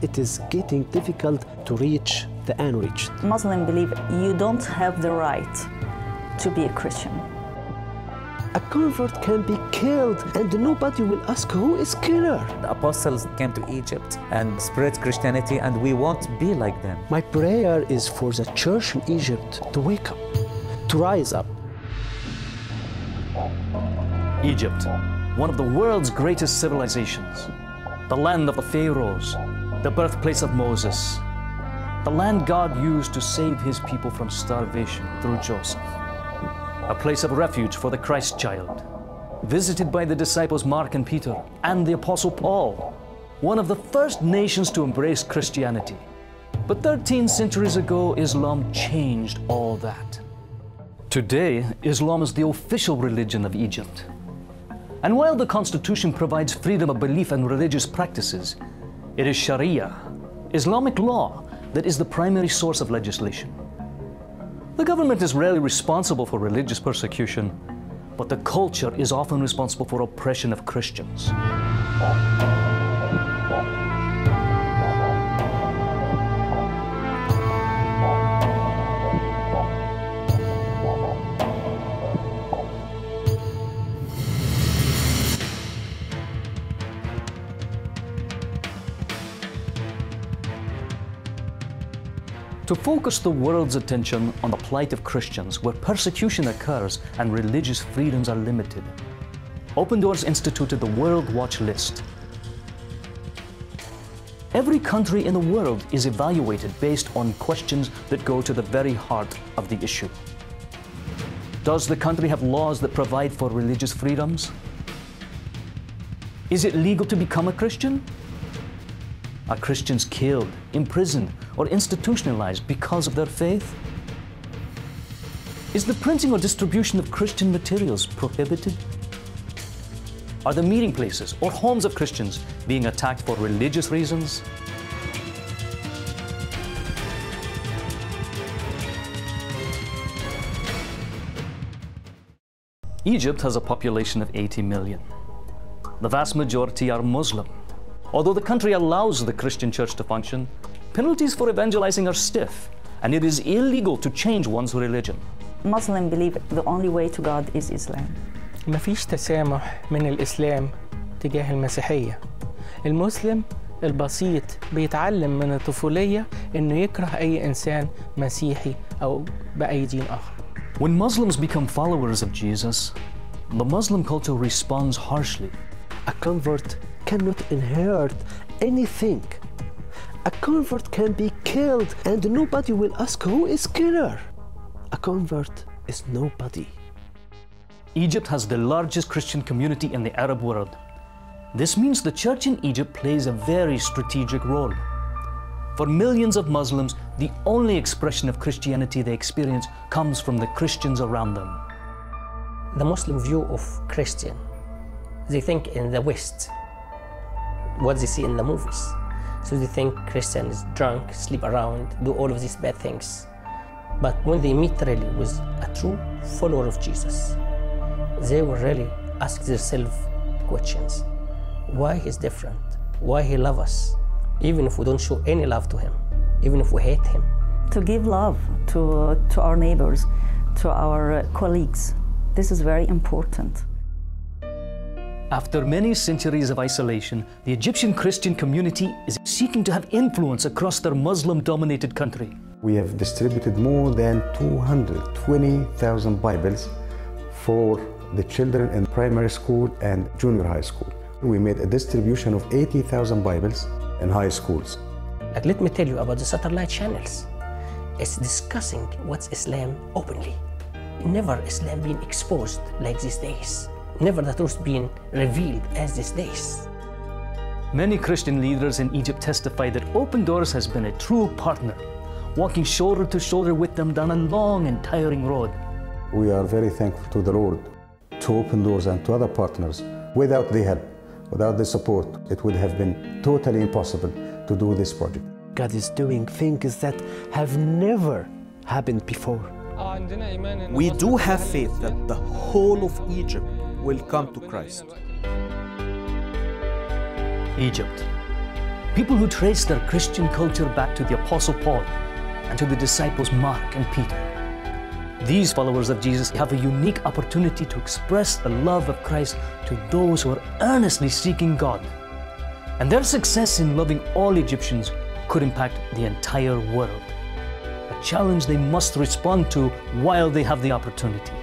it is getting difficult to reach the unreached. Muslims believe you don't have the right to be a Christian. A convert can be killed and nobody will ask who is killer. The apostles came to Egypt and spread Christianity, and we won't be like them. My prayer is for the church in Egypt to wake up, to rise up. Egypt, one of the world's greatest civilizations, the land of the pharaohs, the birthplace of Moses, the land God used to save his people from starvation through Joseph, a place of refuge for the Christ child, visited by the disciples Mark and Peter and the Apostle Paul, one of the first nations to embrace Christianity. But 13 centuries ago, Islam changed all that. Today, Islam is the official religion of Egypt. And while the Constitution provides freedom of belief and religious practices, it is Sharia, Islamic law, that is the primary source of legislation. The government is rarely responsible for religious persecution, but the culture is often responsible for oppression of Christians. To focus the world's attention on the plight of Christians where persecution occurs and religious freedoms are limited, Open Doors instituted the World Watch List. Every country in the world is evaluated based on questions that go to the very heart of the issue. Does the country have laws that provide for religious freedoms? Is it legal to become a Christian? Are Christians killed, imprisoned, or institutionalized because of their faith? Is the printing or distribution of Christian materials prohibited? Are the meeting places or homes of Christians being attacked for religious reasons? Egypt has a population of 80 million. The vast majority are Muslim. Although the country allows the Christian church to function, penalties for evangelizing are stiff, and it is illegal to change one's religion. Muslims believe the only way to God is Islam. مفيش تسامح من الإسلام تجاه المسيحية. المسلم البسيط بيتعلم من الطفولية إنه يكره أي إنسان مسيحي أو بأي دين آخر. When Muslims become followers of Jesus, the Muslim culture responds harshly. A convert cannot inherit anything. A convert can be killed and nobody will ask who is killer. A convert is nobody. Egypt has the largest Christian community in the Arab world. This means the church in Egypt plays a very strategic role. For millions of Muslims, the only expression of Christianity they experience comes from the Christians around them. The Muslim view of Christian, they think in the West, what they see in the movies. So they think Christian is drunk, sleep around, do all of these bad things. But when they meet really with a true follower of Jesus, they will really ask themselves questions. Why he's different? Why he loves us? Even if we don't show any love to him, even if we hate him. To give love to our neighbors, to our colleagues, this is very important. After many centuries of isolation, the Egyptian Christian community is seeking to have influence across their Muslim-dominated country. We have distributed more than 220,000 Bibles for the children in primary school and junior high school. We made a distribution of 80,000 Bibles in high schools. Like, let me tell you about the satellite channels. It's discussing what's Islam openly. Never Islam being exposed like these days. Never the truth being revealed as these days. Many Christian leaders in Egypt testify that Open Doors has been a true partner, walking shoulder to shoulder with them down a long and tiring road. We are very thankful to the Lord, to Open Doors and to other partners. Without their help, without their support, it would have been totally impossible to do this project. God is doing things that have never happened before. We do have faith that the whole of Egypt will come to Christ. Egypt, People who trace their Christian culture back to the Apostle Paul and to the disciples Mark and Peter. These followers of Jesus have a unique opportunity to express the love of Christ to those who are earnestly seeking God. And their success in loving all Egyptians could impact the entire world. A challenge they must respond to while they have the opportunity.